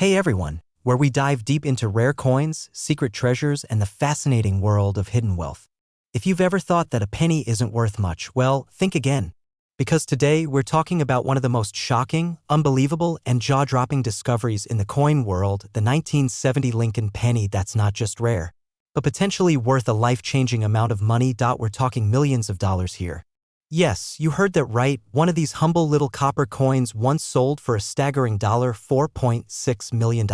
Hey everyone, where we dive deep into rare coins, secret treasures, and the fascinating world of hidden wealth. If you've ever thought that a penny isn't worth much, well, think again. Because today we're talking about one of the most shocking, unbelievable, and jaw-dropping discoveries in the coin world, the 1970 Lincoln penny that's not just rare, but potentially worth a life-changing amount of money. We're talking millions of dollars here. Yes, you heard that right, one of these humble little copper coins once sold for a staggering $4.6 million.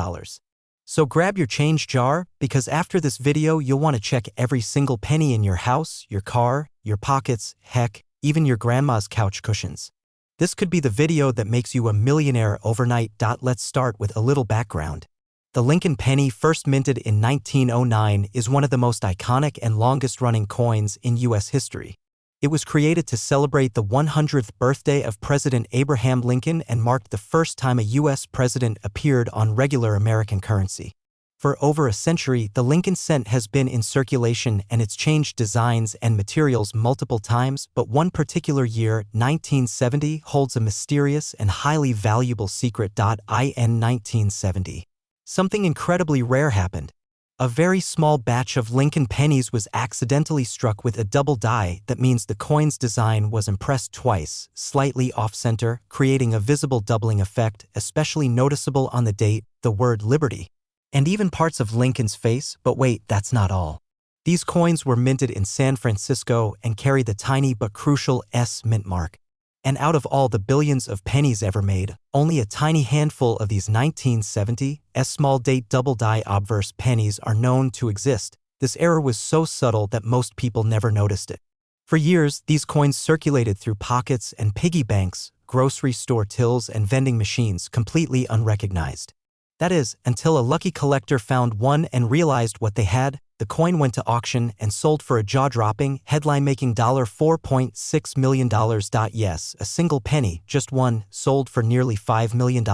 So grab your change jar, because after this video you'll want to check every single penny in your house, your car, your pockets, heck, even your grandma's couch cushions. This could be the video that makes you a millionaire overnight. Let's start with a little background. The Lincoln penny, first minted in 1909, is one of the most iconic and longest-running coins in U.S. history. It was created to celebrate the 100th birthday of President Abraham Lincoln and marked the first time a U.S. president appeared on regular American currency. For over a century, the Lincoln cent has been in circulation and it's changed designs and materials multiple times, but one particular year, 1970, holds a mysterious and highly valuable secret. In 1970, something incredibly rare happened. A very small batch of Lincoln pennies was accidentally struck with a double die. That means the coin's design was impressed twice, slightly off-center, creating a visible doubling effect, especially noticeable on the date, the word liberty, and even parts of Lincoln's face. But wait, that's not all. These coins were minted in San Francisco and carry the tiny but crucial S mint mark. And out of all the billions of pennies ever made, only a tiny handful of these 1970 small date double die obverse pennies are known to exist. This error was so subtle that most people never noticed it. For years, these coins circulated through pockets and piggy banks, grocery store tills, and vending machines completely unrecognized. That is, until a lucky collector found one and realized what they had. The coin went to auction and sold for a jaw-dropping, headline-making $4.6 million. Yes, a single penny, just one, sold for nearly $5 million.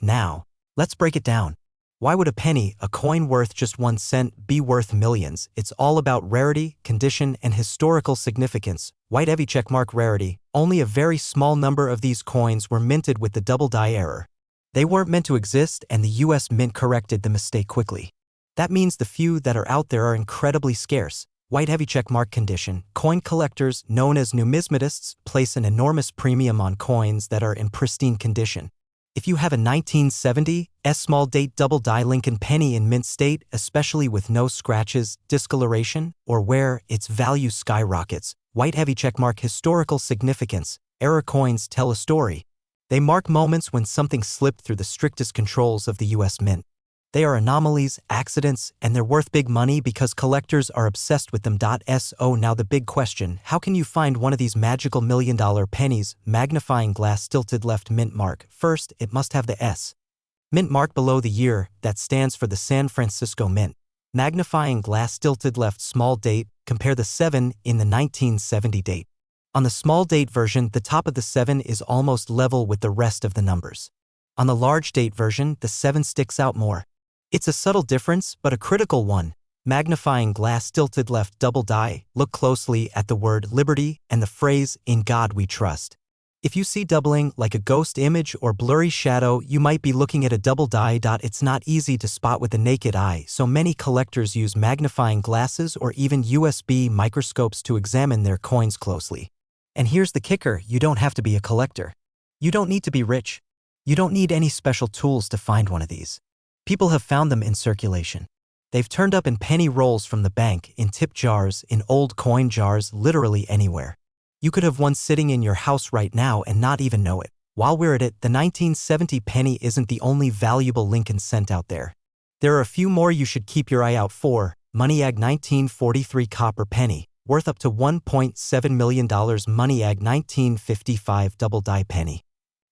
Now, let's break it down. Why would a penny, a coin worth just 1 cent, be worth millions? It's all about rarity, condition, and historical significance. White heavy checkmark rarity. Only a very small number of these coins were minted with the double die error. They weren't meant to exist, and the U.S. Mint corrected the mistake quickly. That means the few that are out there are incredibly scarce. White heavy checkmark condition. Coin collectors, known as numismatists, place an enormous premium on coins that are in pristine condition. If you have a 1970 small date double die Lincoln penny in mint state, especially with no scratches, discoloration, or where its value skyrockets. White heavy checkmark historical significance. Error coins tell a story. They mark moments when something slipped through the strictest controls of the U.S. Mint. They are anomalies, accidents, and they're worth big money because collectors are obsessed with them. So now the big question, how can you find one of these magical million-dollar pennies? Magnifying glass tilted left mint mark. First, it must have the S mint mark below the year, that stands for the San Francisco Mint. Magnifying glass tilted left small date, compare the 7 in the 1970 date. On the small date version, the top of the 7 is almost level with the rest of the numbers. On the large date version, the 7 sticks out more. It's a subtle difference, but a critical one. Magnifying glass tilted left double die. Look closely at the word liberty and the phrase, "In God we trust." If you see doubling, like a ghost image or blurry shadow, you might be looking at a double die. It's not easy to spot with the naked eye, so many collectors use magnifying glasses or even USB microscopes to examine their coins closely. And here's the kicker, you don't have to be a collector. You don't need to be rich. You don't need any special tools to find one of these. People have found them in circulation. They've turned up in penny rolls from the bank, in tip jars, in old coin jars, literally anywhere. You could have one sitting in your house right now and not even know it. While we're at it, the 1970 penny isn't the only valuable Lincoln cent out there. There are a few more you should keep your eye out for. Moneyag 1943 copper penny, worth up to $1.7 million. Moneyag 1955 double die penny,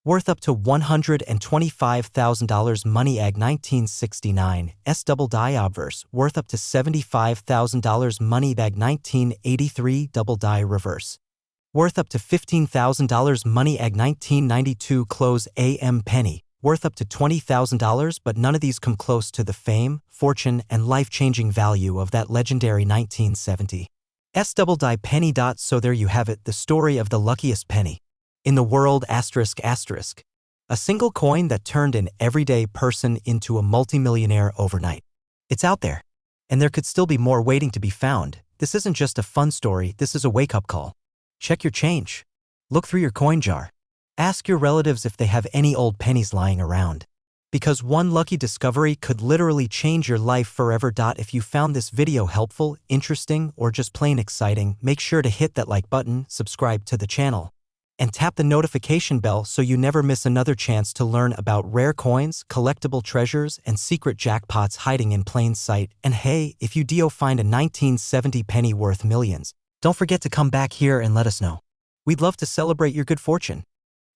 worth up to $125,000. Moneyag 1969 double die obverse, worth up to $75,000. Moneyag 1983 double die reverse, worth up to $15,000. Moneyag 1992 close AM penny, worth up to $20,000, but none of these come close to the fame, fortune, and life-changing value of that legendary 1970 double die penny. So there you have it, the story of the luckiest penny in the world. A single coin that turned an everyday person into a multimillionaire overnight. It's out there. And there could still be more waiting to be found. This isn't just a fun story, this is a wake-up call. Check your change. Look through your coin jar. Ask your relatives if they have any old pennies lying around. Because one lucky discovery could literally change your life forever. If you found this video helpful, interesting, or just plain exciting, make sure to hit that like button, subscribe to the channel, and tap the notification bell so you never miss another chance to learn about rare coins, collectible treasures, and secret jackpots hiding in plain sight. And hey, if you do find a 1970 penny worth millions, don't forget to come back here and let us know. We'd love to celebrate your good fortune.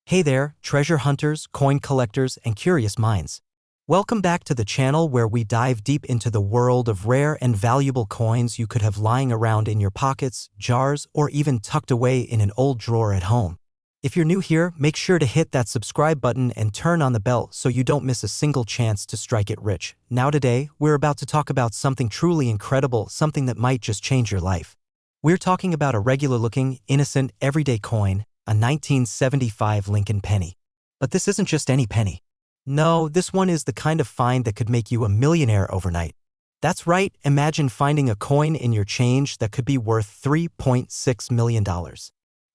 Hey there, treasure hunters, coin collectors, and curious minds. Welcome back to the channel where we dive deep into the world of rare and valuable coins you could have lying around in your pockets, jars, or even tucked away in an old drawer at home. If you're new here, make sure to hit that subscribe button and turn on the bell so you don't miss a single chance to strike it rich. Now today, we're about to talk about something truly incredible, something that might just change your life. We're talking about a regular-looking, innocent, everyday coin, a 1975 Lincoln penny. But this isn't just any penny. No, this one is the kind of find that could make you a millionaire overnight. That's right, imagine finding a coin in your change that could be worth $3.6 million.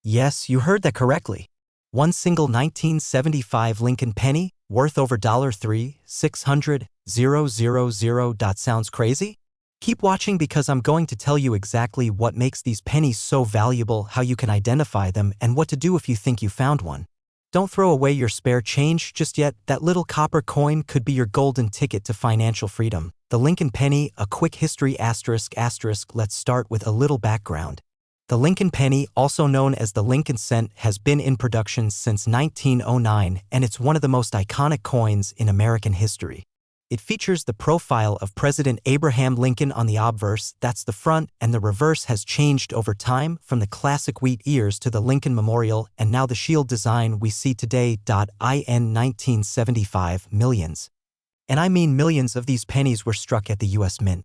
Yes, you heard that correctly. One single 1975 Lincoln penny, worth over $3,600,000. Sounds crazy? Keep watching because I'm going to tell you exactly what makes these pennies so valuable, how you can identify them, and what to do if you think you found one. Don't throw away your spare change just yet. That little copper coin could be your golden ticket to financial freedom. The Lincoln penny, a quick history asterisk. Let's start with a little background. The Lincoln penny, also known as the Lincoln cent, has been in production since 1909, and it's one of the most iconic coins in American history. It features the profile of President Abraham Lincoln on the obverse, that's the front, and the reverse has changed over time from the classic wheat ears to the Lincoln Memorial and now the shield design we see today. In 1975, millions, and I mean millions, of these pennies were struck at the U.S. Mint.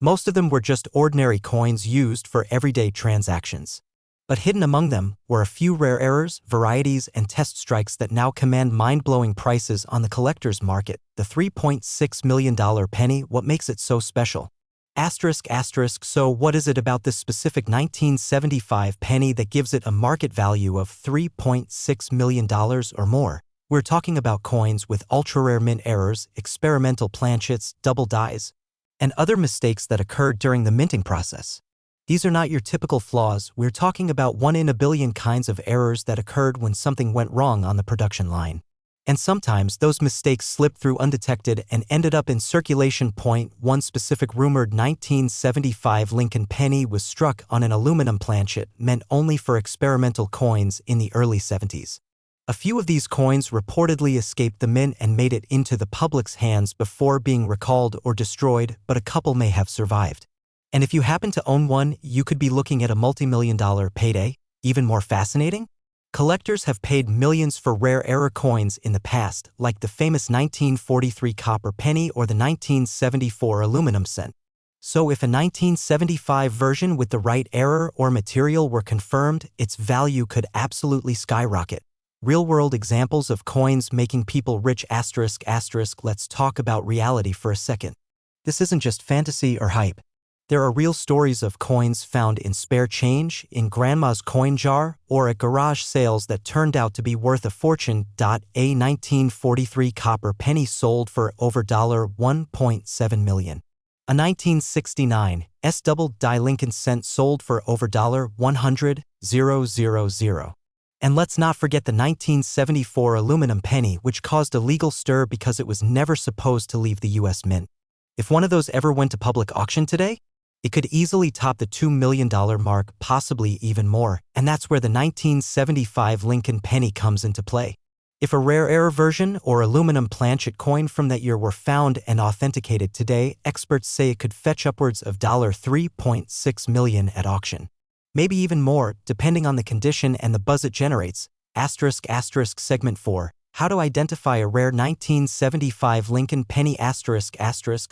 Most of them were just ordinary coins used for everyday transactions. But hidden among them were a few rare errors, varieties, and test strikes that now command mind-blowing prices on the collector's market. The $3.6 million penny, what makes it so special? So what is it about this specific 1975 penny that gives it a market value of $3.6 million or more? We're talking about coins with ultra-rare mint errors, experimental planchets, double dies, and other mistakes that occurred during the minting process. These are not your typical flaws. We're talking about 1 in a billion kinds of errors that occurred when something went wrong on the production line. And sometimes those mistakes slipped through undetected and ended up in circulation. One specific rumored 1975 Lincoln penny was struck on an aluminum planchet meant only for experimental coins in the early 70s. A few of these coins reportedly escaped the mint and made it into the public's hands before being recalled or destroyed, but a couple may have survived. And if you happen to own one, you could be looking at a multi-million-dollar payday. Even more fascinating? Collectors have paid millions for rare error coins in the past, like the famous 1943 copper penny or the 1974 aluminum cent. So if a 1975 version with the right error or material were confirmed, its value could absolutely skyrocket. Real-world examples of coins making people rich. Let's talk about reality for a second. This isn't just fantasy or hype. There are real stories of coins found in spare change, in grandma's coin jar, or at garage sales that turned out to be worth a fortune. A 1943 copper penny sold for over $1.7 million. A 1969 double die Lincoln cent sold for over $100,000. And let's not forget the 1974 aluminum penny, which caused a legal stir because it was never supposed to leave the U.S. Mint. If one of those ever went to public auction today, it could easily top the $2 million mark, possibly even more, and that's where the 1975 Lincoln penny comes into play. If a rare error version or aluminum planchet coin from that year were found and authenticated today, experts say it could fetch upwards of $3.6 million at auction. Maybe even more, depending on the condition and the buzz it generates. Segment 4. How to identify a rare 1975 Lincoln penny.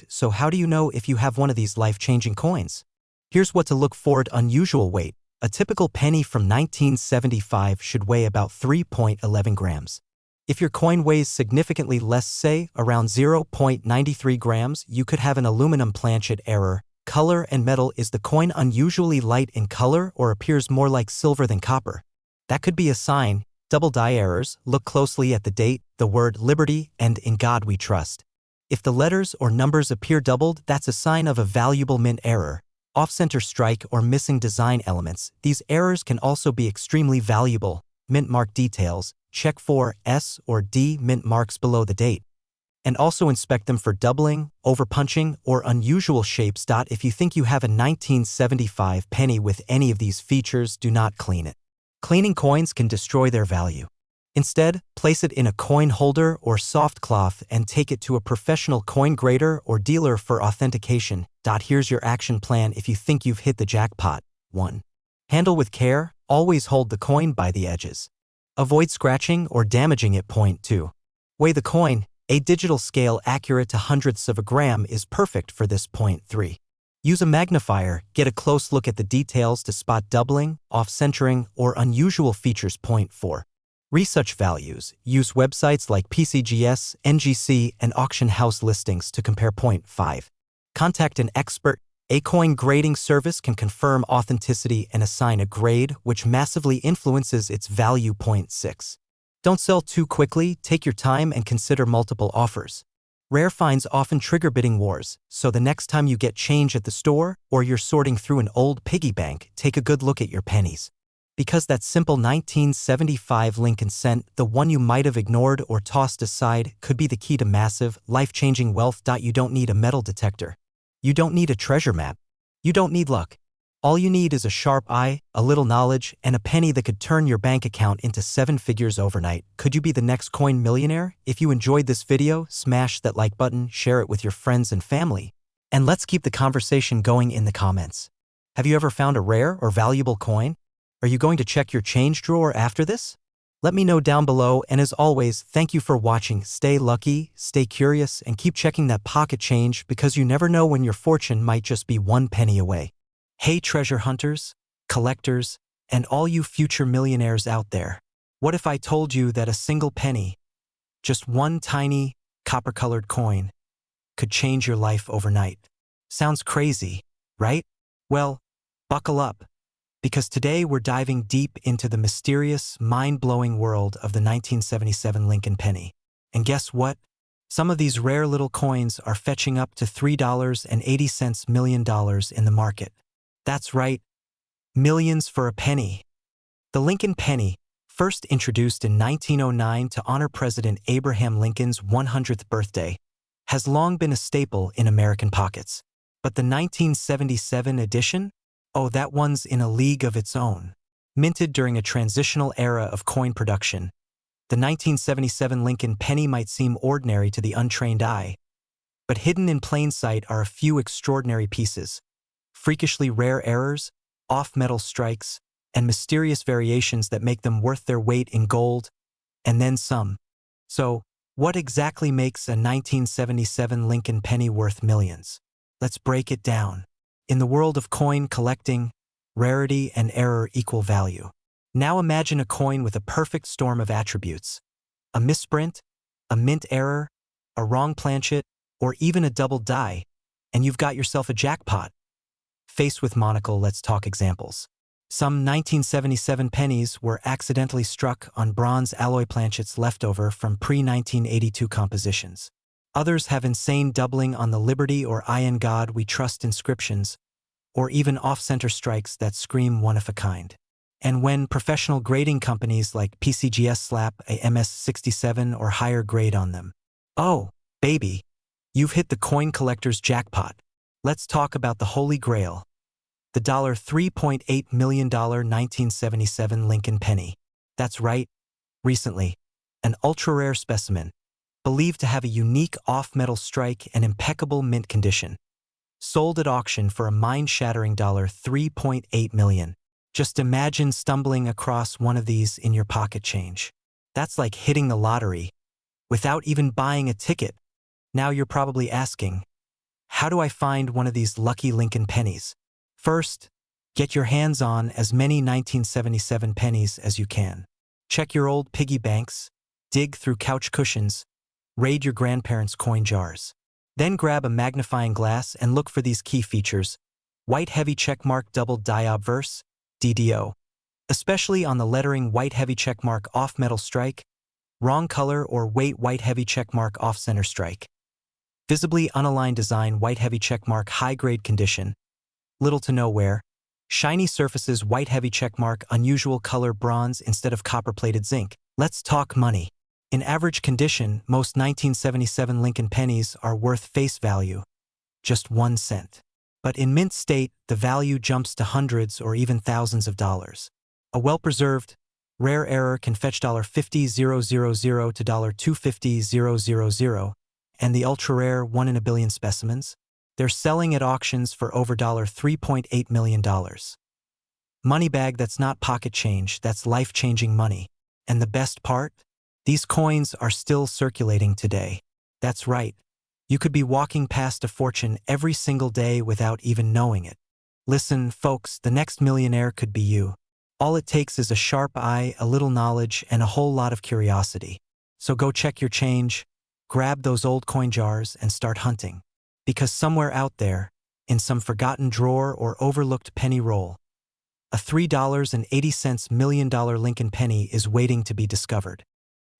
So how do you know if you have one of these life-changing coins? Here's what to look for. Unusual weight. A typical penny from 1975 should weigh about 3.11 grams. If your coin weighs significantly less, say, around 0.93 grams, you could have an aluminum planchet error. Color and metal: is the coin unusually light in color or appears more like silver than copper? That could be a sign. Double die errors: look closely at the date, the word Liberty, and In God We Trust. If the letters or numbers appear doubled, that's a sign of a valuable mint error. Off-center strike or missing design elements: these errors can also be extremely valuable. Mint mark details: check for S or D mint marks below the date. And also inspect them for doubling, overpunching, or unusual shapes. If you think you have a 1975 penny with any of these features, do not clean it. Cleaning coins can destroy their value. Instead, place it in a coin holder or soft cloth and take it to a professional coin grader or dealer for authentication. Here's your action plan if you think you've hit the jackpot. 1. Handle with care: always hold the coin by the edges. Avoid scratching or damaging it. 2. Weigh the coin. A digital scale accurate to hundredths of a gram is perfect for this. 3. Use a magnifier. Get a close look at the details to spot doubling, off-centering, or unusual features. 4. Research values. Use websites like PCGS, NGC, and auction house listings to compare. 5. Contact an expert. A coin grading service can confirm authenticity and assign a grade, which massively influences its value. 6. Don't sell too quickly. Take your time and consider multiple offers. Rare finds often trigger bidding wars, so the next time you get change at the store or you're sorting through an old piggy bank, take a good look at your pennies. Because that simple 1975 Lincoln cent, the one you might have ignored or tossed aside, could be the key to massive, life-changing wealth. You don't need a metal detector. You don't need a treasure map. You don't need luck. All you need is a sharp eye, a little knowledge, and a penny that could turn your bank account into 7 figures overnight. Could you be the next coin millionaire? If you enjoyed this video, smash that like button, share it with your friends and family, and let's keep the conversation going in the comments. Have you ever found a rare or valuable coin? Are you going to check your change drawer after this? Let me know down below, and as always, thank you for watching. Stay lucky, stay curious, and keep checking that pocket change, because you never know when your fortune might just be 1 penny away. Hey treasure hunters, collectors, and all you future millionaires out there. What if I told you that a single penny, just one tiny, copper-colored coin, could change your life overnight? Sounds crazy, right? Well, buckle up, because today we're diving deep into the mysterious, mind-blowing world of the 1977 Lincoln penny. And guess what? Some of these rare little coins are fetching up to $3.80 million in the market. That's right, millions for a penny. The Lincoln penny, first introduced in 1909 to honor President Abraham Lincoln's 100th birthday, has long been a staple in American pockets. But the 1977 edition? Oh, that one's in a league of its own. Minted during a transitional era of coin production, the 1977 Lincoln penny might seem ordinary to the untrained eye, but hidden in plain sight are a few extraordinary pieces. Freakishly rare errors, off-metal strikes, and mysterious variations that make them worth their weight in gold, and then some. So, what exactly makes a 1977 Lincoln penny worth millions? Let's break it down. In the world of coin collecting, rarity and error equal value. Now imagine a coin with a perfect storm of attributes. A misprint, a mint error, a wrong planchet, or even a double die, and you've got yourself a jackpot. Faced with monocle, let's talk examples. Some 1977 pennies were accidentally struck on bronze alloy planchets left over from pre-1982 compositions. Others have insane doubling on the Liberty or I in God We Trust inscriptions, or even off-center strikes that scream one of a kind. And when professional grading companies like PCGS slap a MS-67 or higher grade on them, oh, baby, you've hit the coin collector's jackpot. Let's talk about the Holy Grail. The $3.8 million 1977 Lincoln penny. That's right, recently, an ultra-rare specimen, believed to have a unique off-metal strike and impeccable mint condition, sold at auction for a mind-shattering $3.8 million. Just imagine stumbling across one of these in your pocket change. That's like hitting the lottery, without even buying a ticket. Now you're probably asking, how do I find one of these lucky Lincoln pennies? First, get your hands on as many 1977 pennies as you can. Check your old piggy banks, dig through couch cushions, raid your grandparents' coin jars. Then grab a magnifying glass and look for these key features: white heavy checkmark double die obverse, DDO. Especially on the lettering white heavy checkmark off metal strike, wrong color or weight white heavy checkmark off center strike. Visibly unaligned design white heavy checkmark high grade condition, little to no wear. Shiny surfaces white heavy checkmark unusual color bronze instead of copper plated zinc. Let's talk money. In average condition, most 1977 Lincoln pennies are worth face value, just 1 cent. But in mint state, the value jumps to hundreds or even thousands of dollars. A well-preserved, rare error can fetch $50,000 to $250,000, and the ultra-rare 1 in a billion specimens, they're selling at auctions for over $3.8 million. Money bag that's not pocket change, that's life-changing money. And the best part? These coins are still circulating today. That's right. You could be walking past a fortune every single day without even knowing it. Listen, folks, the next millionaire could be you. All it takes is a sharp eye, a little knowledge, and a whole lot of curiosity. So go check your change, grab those old coin jars, and start hunting. Because somewhere out there, in some forgotten drawer or overlooked penny roll, a $3.80 million Lincoln penny is waiting to be discovered.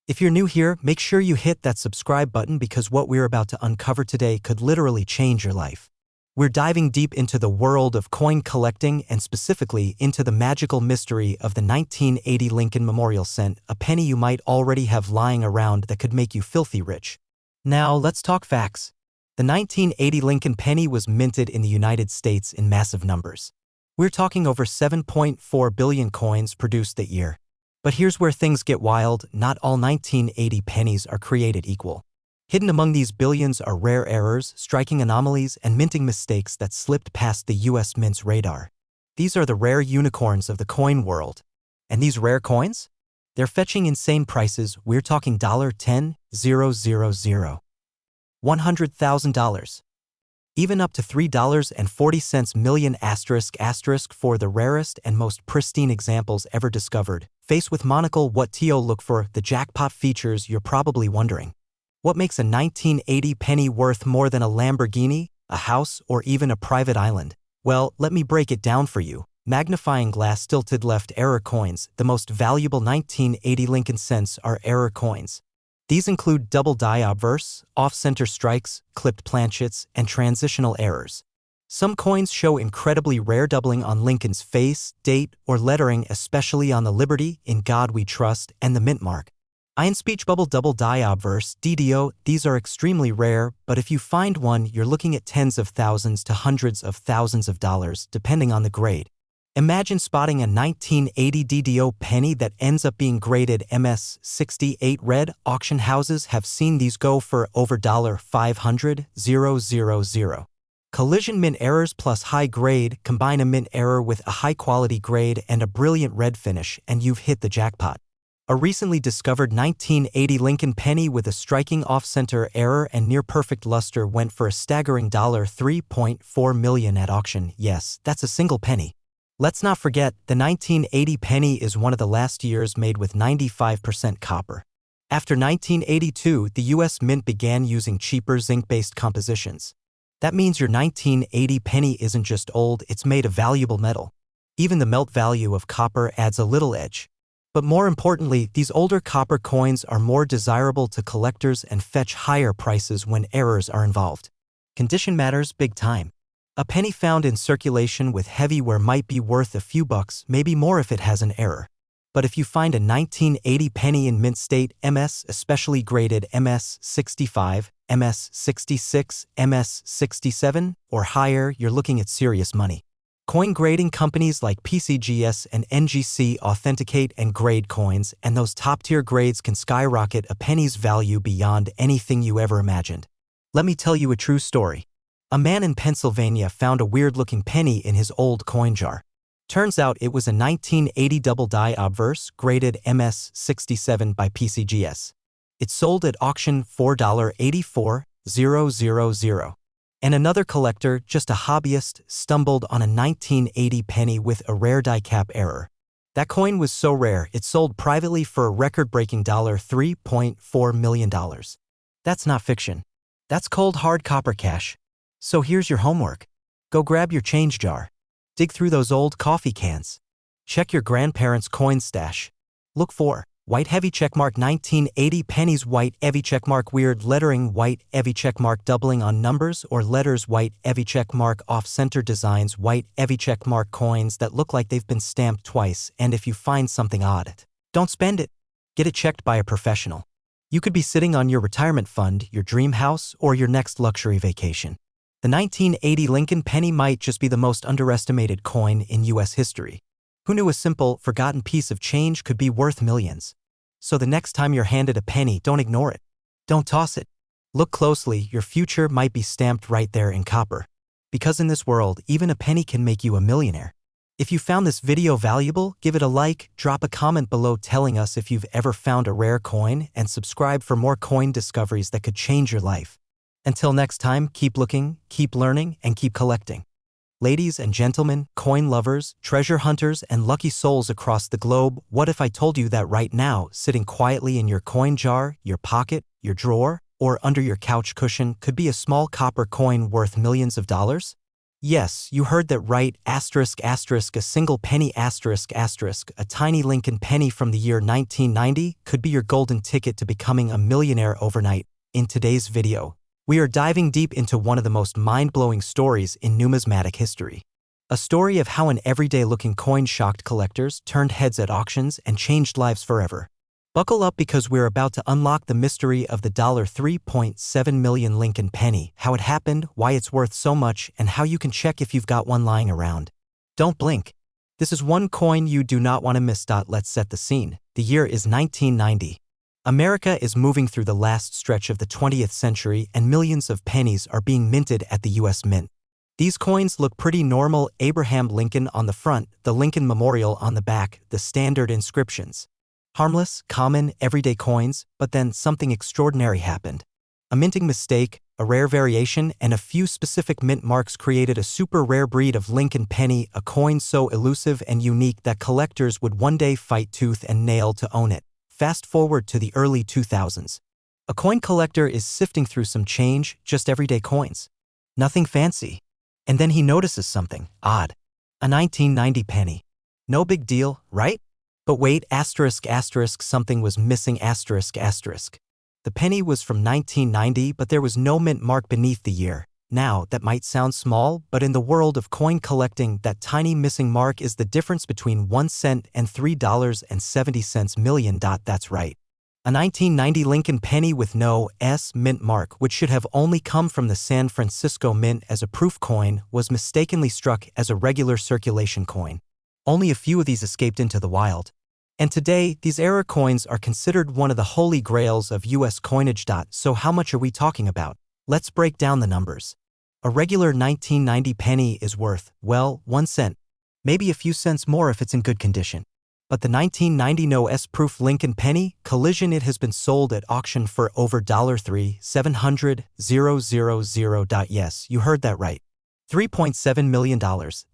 If you're new here, make sure you hit that subscribe button because what we're about to uncover today could literally change your life. We're diving deep into the world of coin collecting and specifically into the magical mystery of the 1980 Lincoln Memorial Cent, a penny you might already have lying around that could make you filthy rich. Now, let's talk facts. The 1980 Lincoln penny was minted in the United States in massive numbers. We're talking over 7.4 billion coins produced that year. But here's where things get wild. Not all 1980 pennies are created equal. Hidden among these billions are rare errors, striking anomalies, and minting mistakes that slipped past the U.S. Mint's radar. These are the rare unicorns of the coin world. And these rare coins? They're fetching insane prices. We're talking $10,000, $100,000. Even up to $3.40 million for the rarest and most pristine examples ever discovered. Face with monocle, what to look for, the jackpot features, you're probably wondering. What makes a 1980 penny worth more than a Lamborghini, a house, or even a private island? Well, let me break it down for you. Magnifying glass tilted left error coins. The most valuable 1980 Lincoln cents are error coins. These include double die obverse, off-center strikes, clipped planchets, and transitional errors. Some coins show incredibly rare doubling on Lincoln's face, date, or lettering, especially on the Liberty, In God We Trust, and the mint mark. Iron speech bubble double die obverse, DDO, these are extremely rare, but if you find one, you're looking at tens of thousands to hundreds of thousands of dollars, depending on the grade. Imagine spotting a 1980 DDO penny that ends up being graded MS68 red. Auction houses have seen these go for over $500,000. Collision mint errors plus high grade, combine a mint error with a high quality grade and a brilliant red finish, and you've hit the jackpot. A recently discovered 1980 Lincoln penny with a striking off-center error and near-perfect luster went for a staggering $3.4 million at auction. Yes, that's a single penny. Let's not forget, the 1980 penny is one of the last years made with 95% copper. After 1982, the U.S. Mint began using cheaper zinc-based compositions. That means your 1980 penny isn't just old, it's made of valuable metal. Even the melt value of copper adds a little edge. But more importantly, these older copper coins are more desirable to collectors and fetch higher prices when errors are involved. Condition matters big time. A penny found in circulation with heavy wear might be worth a few bucks, maybe more if it has an error. But if you find a 1980 penny in mint state, MS, especially graded MS65, MS66, MS67, or higher, you're looking at serious money. Coin grading companies like PCGS and NGC authenticate and grade coins, and those top-tier grades can skyrocket a penny's value beyond anything you ever imagined. Let me tell you a true story. A man in Pennsylvania found a weird-looking penny in his old coin jar. Turns out it was a 1980 double die obverse, graded MS67 by PCGS. It sold at auction $4.84000. And another collector, just a hobbyist, stumbled on a 1980 penny with a rare die cap error. That coin was so rare it sold privately for a record-breaking $3.4 million. That's not fiction. That's cold hard copper cash. So here's your homework. Go grab your change jar. Dig through those old coffee cans. Check your grandparents' coin stash. Look for white heavy checkmark 1980 pennies, white heavy checkmark weird lettering, white heavy checkmark doubling on numbers or letters, white heavy checkmark off-center designs, white heavy checkmark coins that look like they've been stamped twice, and if you find something odd, don't spend it. Get it checked by a professional. You could be sitting on your retirement fund, your dream house, or your next luxury vacation. The 1980 Lincoln penny might just be the most underestimated coin in U.S. history. Who knew a simple, forgotten piece of change could be worth millions? So the next time you're handed a penny, don't ignore it. Don't toss it. Look closely, your future might be stamped right there in copper. Because in this world, even a penny can make you a millionaire. If you found this video valuable, give it a like, drop a comment below telling us if you've ever found a rare coin, and subscribe for more coin discoveries that could change your life. Until next time, keep looking, keep learning, and keep collecting. Ladies and gentlemen, coin lovers, treasure hunters, and lucky souls across the globe, what if I told you that right now, sitting quietly in your coin jar, your pocket, your drawer, or under your couch cushion could be a small copper coin worth millions of dollars? Yes, you heard that right, asterisk asterisk, a single penny asterisk asterisk, a tiny Lincoln penny from the year 1990 could be your golden ticket to becoming a millionaire overnight. In today's video, we are diving deep into one of the most mind-blowing stories in numismatic history. A story of how an everyday-looking coin shocked collectors, turned heads at auctions, and changed lives forever. Buckle up because we're about to unlock the mystery of the $3.7 million Lincoln penny, how it happened, why it's worth so much, and how you can check if you've got one lying around. Don't blink. This is one coin you do not want to miss. Let's set the scene. The year is 1990. America is moving through the last stretch of the 20th century and millions of pennies are being minted at the U.S. Mint. These coins look pretty normal: Abraham Lincoln on the front, the Lincoln Memorial on the back, the standard inscriptions. Harmless, common, everyday coins, but then something extraordinary happened. A minting mistake, a rare variation, and a few specific mint marks created a super rare breed of Lincoln penny, a coin so elusive and unique that collectors would one day fight tooth and nail to own it. Fast forward to the early 2000s. A coin collector is sifting through some change, just everyday coins. Nothing fancy. And then he notices something odd. A 1990 penny. No big deal, right? But wait, asterisk asterisk, something was missing, asterisk asterisk. The penny was from 1990, but there was no mint mark beneath the year. Now, that might sound small, but in the world of coin collecting, that tiny missing mark is the difference between 1 cent and $3.70 million. That's right. A 1990 Lincoln penny with no S mint mark, which should have only come from the San Francisco Mint as a proof coin, was mistakenly struck as a regular circulation coin. Only a few of these escaped into the wild. And today, these error coins are considered one of the holy grails of U.S. coinage. So how much are we talking about? Let's break down the numbers. A regular 1990 penny is worth, well, 1 cent. Maybe a few cents more if it's in good condition. But the 1990 no S-proof Lincoln penny, collision, it has been sold at auction for over $3,700,000. Yes, you heard that right. $3.7 million.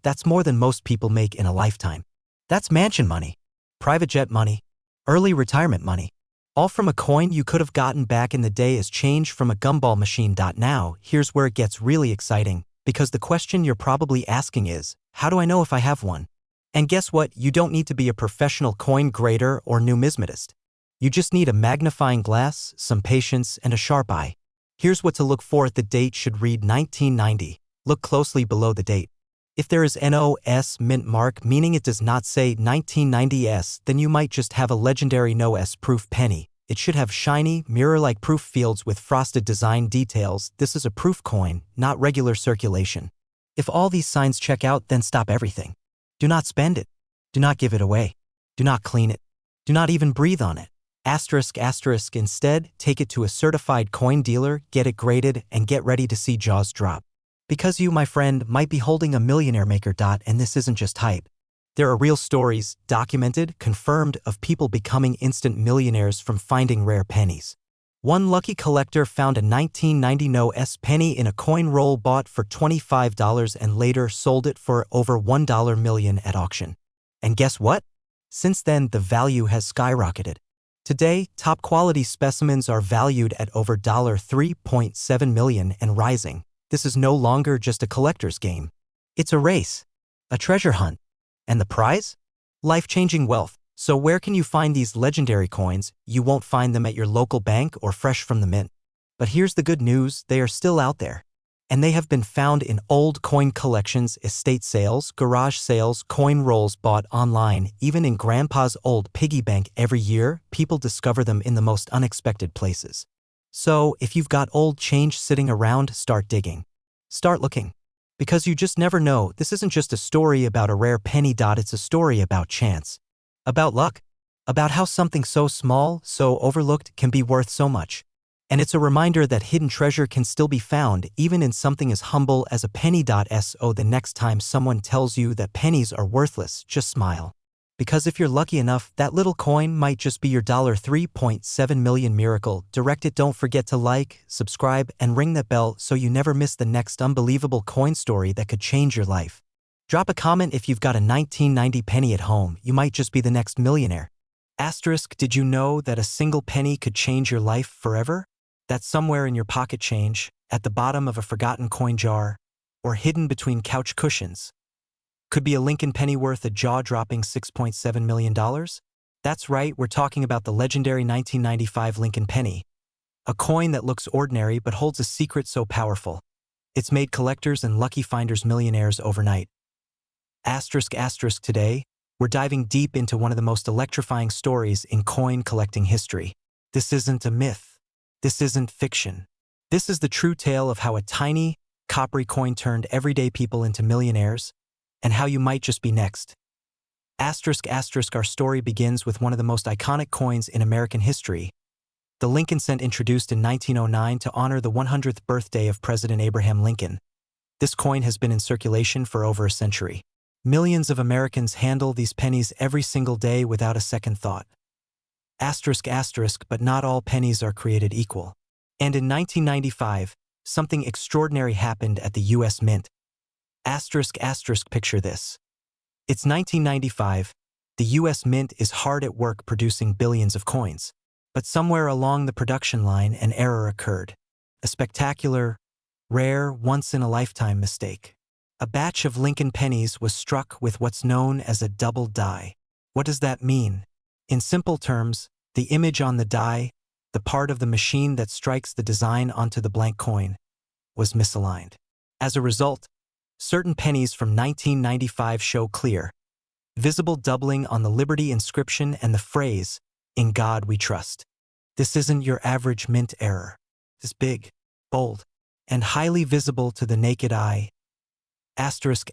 That's more than most people make in a lifetime. That's mansion money, private jet money, early retirement money. All from a coin you could have gotten back in the day as change from a gumball machine. Now, here's where it gets really exciting, because the question you're probably asking is, how do I know if I have one? And guess what? You don't need to be a professional coin grader or numismatist. You just need a magnifying glass, some patience, and a sharp eye. Here's what to look for. The date should read 1990. Look closely below the date. If there is no S mint mark, meaning it does not say 1990s, then you might just have a legendary no S proof penny. It should have shiny, mirror-like proof fields with frosted design details. This is a proof coin, not regular circulation. If all these signs check out, then stop everything. Do not spend it. Do not give it away. Do not clean it. Do not even breathe on it. Asterisk asterisk. Instead, take it to a certified coin dealer, get it graded, and get ready to see jaws drop. Because you, my friend, might be holding a millionaire maker. And this isn't just hype. There are real stories, documented, confirmed, of people becoming instant millionaires from finding rare pennies. One lucky collector found a 1990 no S penny in a coin roll, bought for $25 and later sold it for over $1 million at auction. And guess what? Since then, the value has skyrocketed. Today, top-quality specimens are valued at over $3.7 million and rising. This is no longer just a collector's game. It's a race, a treasure hunt. And the prize? Life-changing wealth. So where can you find these legendary coins? You won't find them at your local bank or fresh from the mint. But here's the good news, they are still out there. And they have been found in old coin collections, estate sales, garage sales, coin rolls bought online, even in Grandpa's old piggy bank. Every year, people discover them in the most unexpected places. So, if you've got old change sitting around, start digging. Start looking. Because you just never know, this isn't just a story about a rare penny. It's a story about chance. About luck. About how something so small, so overlooked, can be worth so much. And it's a reminder that hidden treasure can still be found even in something as humble as a penny. So the next time someone tells you that pennies are worthless, just smile. Because if you're lucky enough, that little coin might just be your $3.7 million miracle. Don't forget to like, subscribe, and ring that bell so you never miss the next unbelievable coin story that could change your life. Drop a comment if you've got a 1990 penny at home. You might just be the next millionaire. Asterisk, did you know that a single penny could change your life forever? That's somewhere in your pocket change, at the bottom of a forgotten coin jar, or hidden between couch cushions. Could be a Lincoln penny worth a jaw-dropping $6.7 million? That's right, we're talking about the legendary 1995 Lincoln penny. A coin that looks ordinary but holds a secret so powerful. It's made collectors and lucky finders millionaires overnight. Asterisk, today, we're diving deep into one of the most electrifying stories in coin collecting history. This isn't a myth. This isn't fiction. This is the true tale of how a tiny, coppery coin turned everyday people into millionaires, and how you might just be next. Asterisk, our story begins with one of the most iconic coins in American history, the Lincoln cent, introduced in 1909 to honor the 100th birthday of President Abraham Lincoln. This coin has been in circulation for over a century. Millions of Americans handle these pennies every single day without a second thought. Asterisk, but not all pennies are created equal. And in 1995, something extraordinary happened at the U.S. Mint. Asterisk, picture this. It's 1995. The U.S. Mint is hard at work producing billions of coins. But somewhere along the production line, an error occurred. A spectacular, rare, once-in-a-lifetime mistake. A batch of Lincoln pennies was struck with what's known as a double die. What does that mean? In simple terms, the image on the die, the part of the machine that strikes the design onto the blank coin, was misaligned. As a result, certain pennies from 1995 show clear, visible doubling on the Liberty inscription and the phrase, "In God We Trust." This isn't your average mint error. It's big, bold, and highly visible to the naked eye. Asterisk,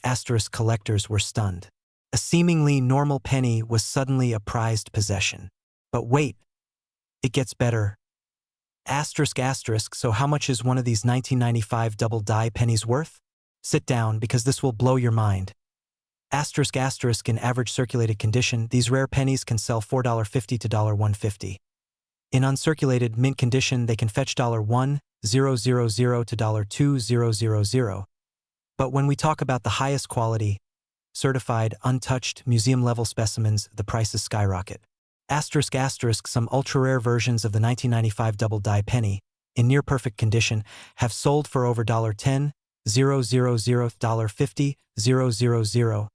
collectors were stunned. A seemingly normal penny was suddenly a prized possession. But wait, it gets better. Asterisk, so how much is one of these 1995 double die pennies worth? Sit down, because this will blow your mind. Asterisk, in average circulated condition, these rare pennies can sell $4.50 to $1.50. In uncirculated, mint condition, they can fetch $1,000 to $2,000. But when we talk about the highest quality, certified, untouched, museum-level specimens, the prices skyrocket. Asterisk, some ultra-rare versions of the 1995 double die penny, in near-perfect condition, have sold for over $10, $150,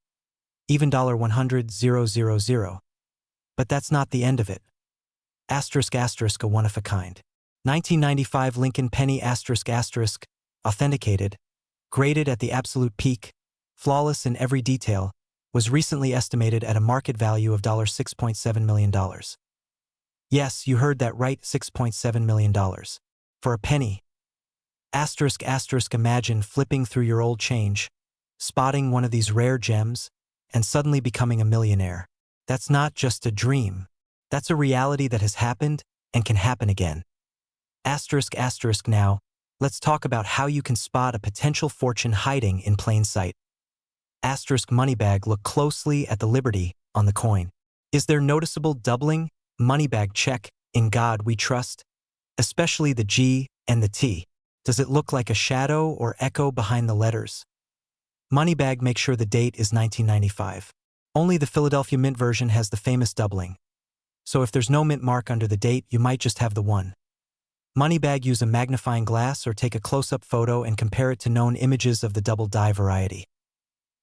even $100. But that's not the end of it. Asterisk, a one-of-a-kind. 1995 Lincoln penny, asterisk, authenticated, graded at the absolute peak, flawless in every detail, was recently estimated at a market value of $6.7 million. Yes, you heard that right, $6.7 million. For a penny. Asterisk, imagine flipping through your old change, spotting one of these rare gems, and suddenly becoming a millionaire. That's not just a dream. That's a reality that has happened and can happen again. Asterisk, now, let's talk about how you can spot a potential fortune hiding in plain sight. Asterisk, money bag, look closely at the Liberty on the coin. Is there noticeable doubling? Money bag check, in God we trust. Especially the G and the T. Does it look like a shadow or echo behind the letters? Money bag, make sure the date is 1995. Only the Philadelphia Mint version has the famous doubling. So if there's no mint mark under the date, you might just have the one. Moneybag, use a magnifying glass or take a close-up photo and compare it to known images of the double die variety.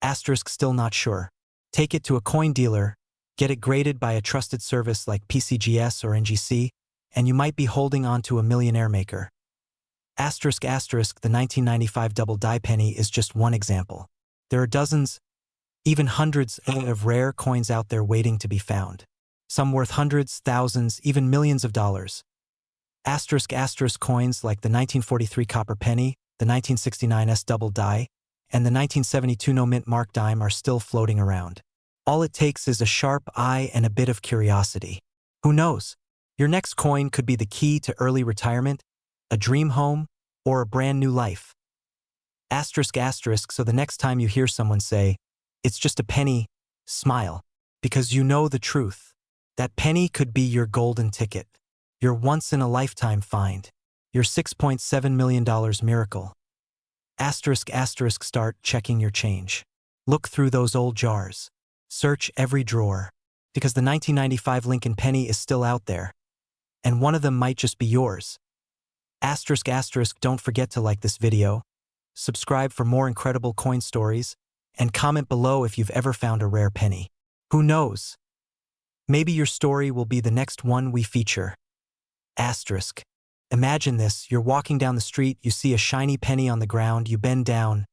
Asterisk, still not sure. Take it to a coin dealer, get it graded by a trusted service like PCGS or NGC, and you might be holding on to a millionaire maker. Asterisk, asterisk, the 1995 double die penny is just one example. There are dozens, even hundreds of rare coins out there waiting to be found. Some worth hundreds, thousands, even millions of dollars. Asterisk, asterisk, coins like the 1943 copper penny, the 1969 S double die, and the 1972 no mint mark dime are still floating around. All it takes is a sharp eye and a bit of curiosity. Who knows? Your next coin could be the key to early retirement, a dream home, or a brand new life. Asterisk, asterisk, so the next time you hear someone say, "It's just a penny," smile, because you know the truth. That penny could be your golden ticket, your once-in-a-lifetime find, your $6.7 million miracle. Asterisk, asterisk, start checking your change. Look through those old jars. Search every drawer, because the 1995 Lincoln penny is still out there, and one of them might just be yours. Asterisk, asterisk, don't forget to like this video, subscribe for more incredible coin stories, and comment below if you've ever found a rare penny. Who knows? Maybe your story will be the next one we feature. Asterisk. Imagine this, you're walking down the street, you see a shiny penny on the ground, you bend down,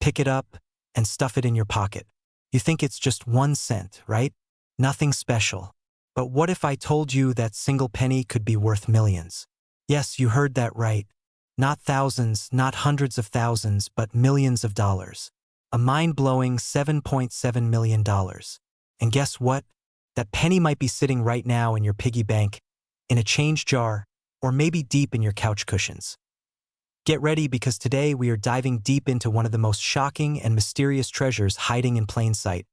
pick it up, and stuff it in your pocket. You think it's just 1 cent, right? Nothing special. But what if I told you that single penny could be worth millions? Yes, you heard that right. Not thousands, not hundreds of thousands, but millions of dollars. A mind-blowing $7.7 million. And guess what? That penny might be sitting right now in your piggy bank, in a change jar, or maybe deep in your couch cushions. Get ready, because today we are diving deep into one of the most shocking and mysterious treasures hiding in plain sight,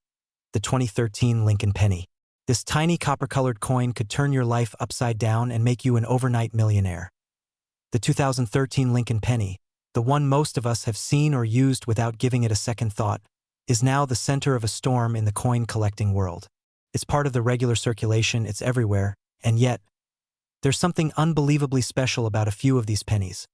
the 2013 Lincoln penny. This tiny copper-colored coin could turn your life upside down and make you an overnight millionaire. The 2013 Lincoln penny, the one most of us have seen or used without giving it a second thought, is now the center of a storm in the coin-collecting world. It's part of the regular circulation, it's everywhere, and yet, there's something unbelievably special about a few of these pennies.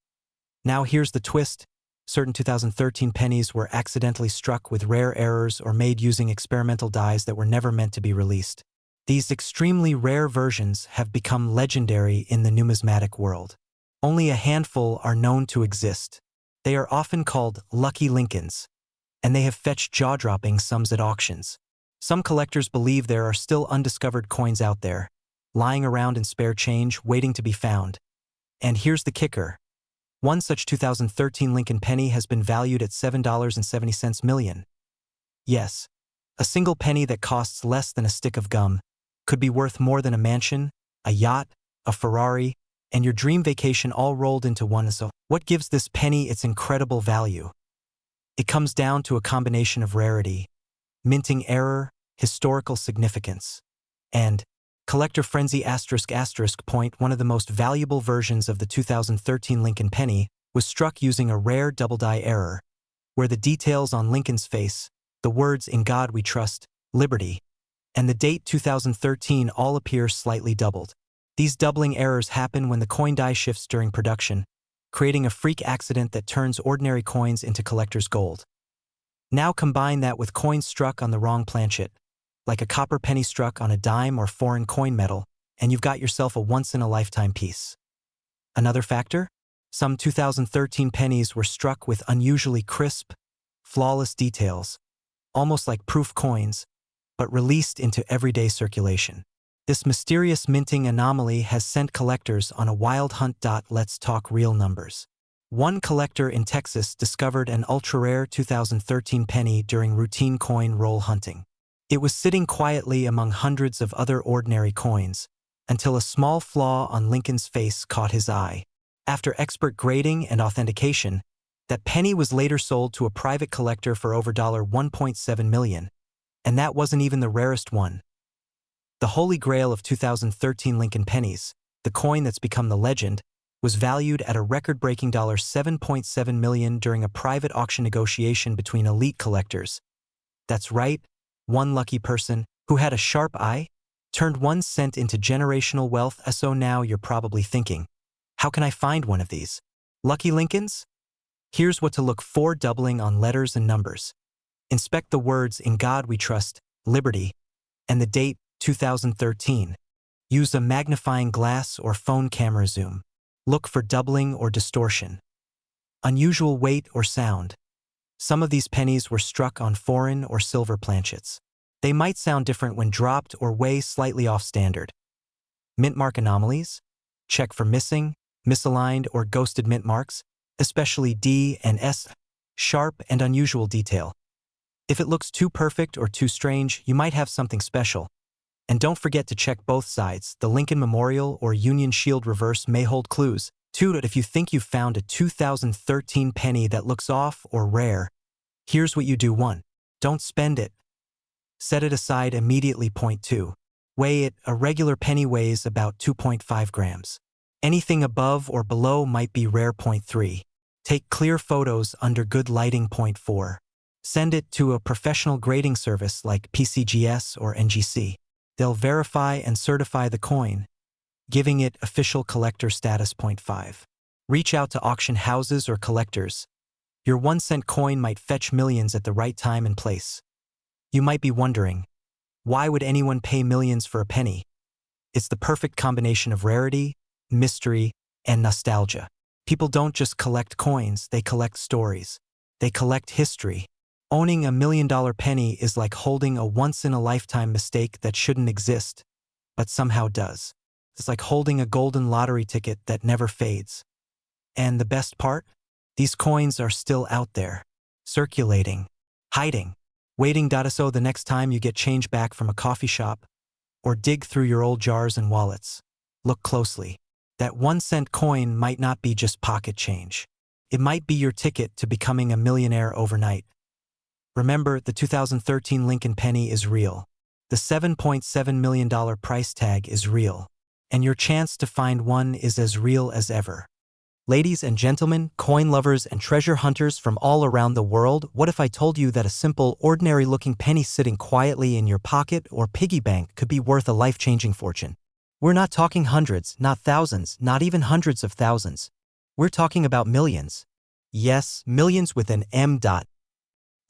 Now here's the twist. Certain 2013 pennies were accidentally struck with rare errors or made using experimental dies that were never meant to be released. These extremely rare versions have become legendary in the numismatic world. Only a handful are known to exist. They are often called Lucky Lincolns, and they have fetched jaw-dropping sums at auctions. Some collectors believe there are still undiscovered coins out there, lying around in spare change, waiting to be found. And here's the kicker. One such 2013 Lincoln penny has been valued at $7.70 million. Yes, a single penny that costs less than a stick of gum could be worth more than a mansion, a yacht, a Ferrari, and your dream vacation all rolled into one. So, what gives this penny its incredible value? It comes down to a combination of rarity, minting error, historical significance, and collector frenzy. Asterisk, asterisk, point. One of the most valuable versions of the 2013 Lincoln penny was struck using a rare double die error, where the details on Lincoln's face, the words "In God We Trust," "Liberty," and the date 2013 all appear slightly doubled. These doubling errors happen when the coin die shifts during production, creating a freak accident that turns ordinary coins into collector's gold. Now combine that with coins struck on the wrong planchet, like a copper penny struck on a dime or foreign coin metal, and you've got yourself a once-in-a-lifetime piece. Another factor? Some 2013 pennies were struck with unusually crisp, flawless details, almost like proof coins, but released into everyday circulation. This mysterious minting anomaly has sent collectors on a wild hunt. Let's talk real numbers. One collector in Texas discovered an ultra-rare 2013 penny during routine coin roll hunting. It was sitting quietly among hundreds of other ordinary coins, until a small flaw on Lincoln's face caught his eye. After expert grading and authentication, that penny was later sold to a private collector for over $1.7 million, and that wasn't even the rarest one. The holy grail of 2013 Lincoln pennies, the coin that's become the legend, was valued at a record-breaking $7.7 million during a private auction negotiation between elite collectors. That's right, One lucky person, who had a sharp eye, turned 1 cent into generational wealth. So now you're probably thinking, how can I find one of these? Lucky Lincolns? Here's what to look for: doubling on letters and numbers. Inspect the words "In God We Trust," "Liberty," and the date, 2013. Use a magnifying glass or phone camera zoom. Look for doubling or distortion. Unusual weight or sound. Some of these pennies were struck on foreign or silver planchets. They might sound different when dropped or weigh slightly off standard. Mint mark anomalies? Check for missing, misaligned, or ghosted mint marks, especially D and S, sharp and unusual detail. If it looks too perfect or too strange, you might have something special. And don't forget to check both sides. The Lincoln Memorial or Union Shield reverse may hold clues. 2. If you think you've found a 2013 penny that looks off or rare, here's what you do. 1. Don't spend it. Set it aside immediately. 2. Weigh it. A regular penny weighs about 2.5 grams. Anything above or below might be rare. 3. Take clear photos under good lighting. 4. Send it to a professional grading service like PCGS or NGC. They'll verify and certify the coin, giving it official collector status. 5. Reach out to auction houses or collectors. Your 1 cent coin might fetch millions at the right time and place. You might be wondering, why would anyone pay millions for a penny? It's the perfect combination of rarity, mystery, and nostalgia. People don't just collect coins, they collect stories. They collect history. Owning a $1 million penny is like holding a once-in-a-lifetime mistake that shouldn't exist, but somehow does. It's like holding a golden lottery ticket that never fades. And the best part? These coins are still out there, circulating, hiding, waiting. So the next time you get change back from a coffee shop, or dig through your old jars and wallets, look closely. That 1 cent coin might not be just pocket change. It might be your ticket to becoming a millionaire overnight. Remember, the 2013 Lincoln penny is real. The $7.7 million price tag is real. And your chance to find one is as real as ever. Ladies and gentlemen, coin lovers and treasure hunters from all around the world, what if I told you that a simple, ordinary-looking penny sitting quietly in your pocket or piggy bank could be worth a life-changing fortune? We're not talking hundreds, not thousands, not even hundreds of thousands. We're talking about millions. Yes, millions with an M.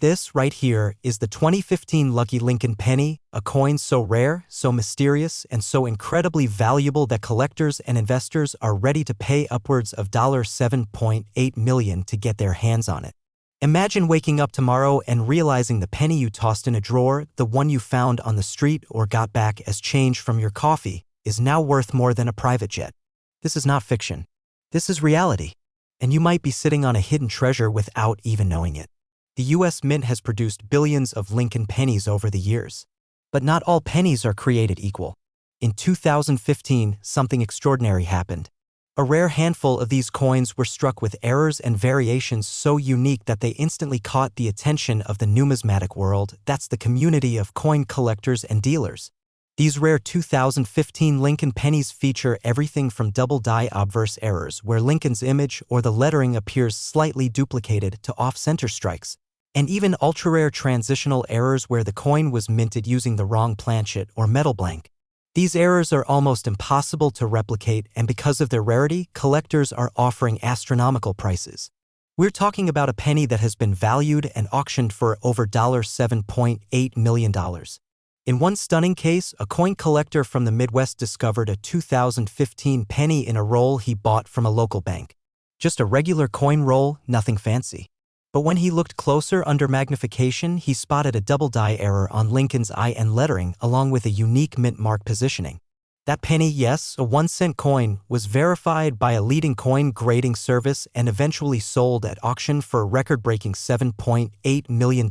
This right here is the 2015 Lucky Lincoln penny, a coin so rare, so mysterious, and so incredibly valuable that collectors and investors are ready to pay upwards of $7.8 million to get their hands on it. Imagine waking up tomorrow and realizing the penny you tossed in a drawer, the one you found on the street or got back as change from your coffee, is now worth more than a private jet. This is not fiction. This is reality. And you might be sitting on a hidden treasure without even knowing it. The U.S. Mint has produced billions of Lincoln pennies over the years. But not all pennies are created equal. In 2015, something extraordinary happened. A rare handful of these coins were struck with errors and variations so unique that they instantly caught the attention of the numismatic world. That's the community of coin collectors and dealers. These rare 2015 Lincoln pennies feature everything from double-die obverse errors, where Lincoln's image or the lettering appears slightly duplicated, to off-center strikes, and even ultra-rare transitional errors where the coin was minted using the wrong planchet or metal blank. These errors are almost impossible to replicate, and because of their rarity, collectors are offering astronomical prices. We're talking about a penny that has been valued and auctioned for over $7.8 million. In one stunning case, a coin collector from the Midwest discovered a 2015 penny in a roll he bought from a local bank. Just a regular coin roll, nothing fancy. But when he looked closer under magnification, he spotted a double-die error on Lincoln's I and lettering, along with a unique mint mark positioning. That penny, yes, a 1-cent coin, was verified by a leading coin grading service and eventually sold at auction for a record-breaking $7.8 million.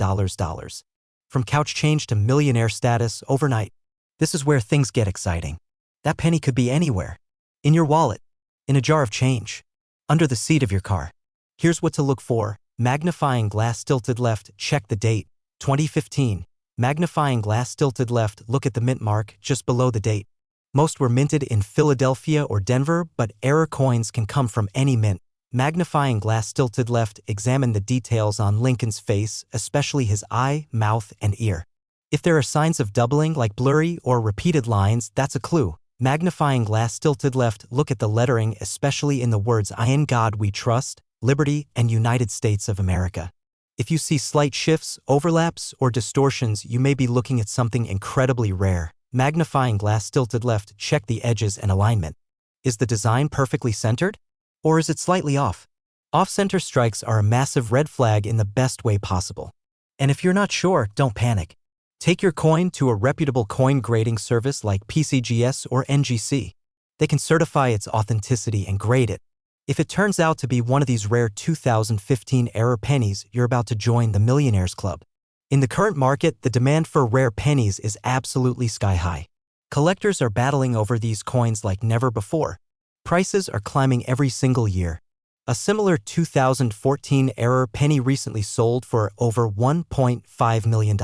From couch change to millionaire status overnight. This is where things get exciting. That penny could be anywhere. In your wallet. In a jar of change. Under the seat of your car. Here's what to look for. Magnifying glass tilted left, check the date, 2015. Magnifying glass tilted left, look at the mint mark just below the date. Most were minted in Philadelphia or Denver, but error coins can come from any mint. Magnifying glass tilted left, examine the details on Lincoln's face, especially his eye, mouth, and ear. If there are signs of doubling like blurry or repeated lines, that's a clue. Magnifying glass tilted left, look at the lettering, especially in the words "In God We Trust," "Liberty," and "United States of America." If you see slight shifts, overlaps, or distortions, you may be looking at something incredibly rare. Magnifying glass tilted left, check the edges and alignment. Is the design perfectly centered? Or is it slightly off? Off-center strikes are a massive red flag in the best way possible. And if you're not sure, don't panic. Take your coin to a reputable coin grading service like PCGS or NGC. They can certify its authenticity and grade it. If it turns out to be one of these rare 2015 era pennies, you're about to join the Millionaires Club. In the current market, the demand for rare pennies is absolutely sky-high. Collectors are battling over these coins like never before. Prices are climbing every single year. A similar 2014 era penny recently sold for over $1.5 million.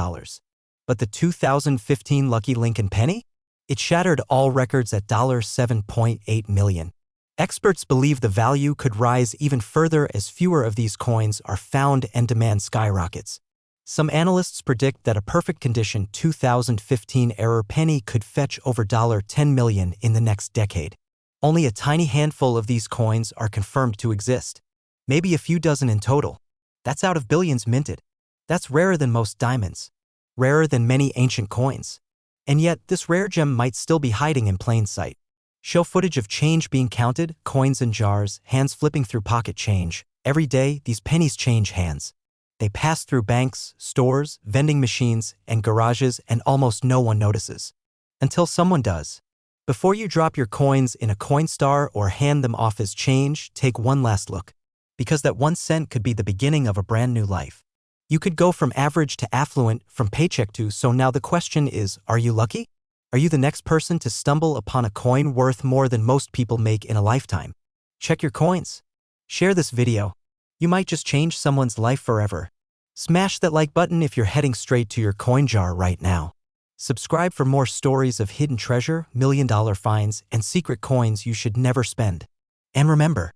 But the 2015 Lucky Lincoln penny? It shattered all records at $7.8 million. Experts believe the value could rise even further as fewer of these coins are found and demand skyrockets. Some analysts predict that a perfect condition 2015 era penny could fetch over $10 million in the next decade. Only a tiny handful of these coins are confirmed to exist. Maybe a few dozen in total. That's out of billions minted. That's rarer than most diamonds. Rarer than many ancient coins. And yet, this rare gem might still be hiding in plain sight. Show footage of change being counted, coins in jars, hands flipping through pocket change. Every day, these pennies change hands. They pass through banks, stores, vending machines, and garages, and almost no one notices. Until someone does. Before you drop your coins in a Coinstar or hand them off as change, take one last look. Because that 1 cent could be the beginning of a brand new life. You could go from average to affluent, from paycheck to, so now the question is, are you lucky? Are you the next person to stumble upon a coin worth more than most people make in a lifetime? Check your coins. Share this video. You might just change someone's life forever. Smash that like button if you're heading straight to your coin jar right now. Subscribe for more stories of hidden treasure, million-dollar finds, and secret coins you should never spend. And remember,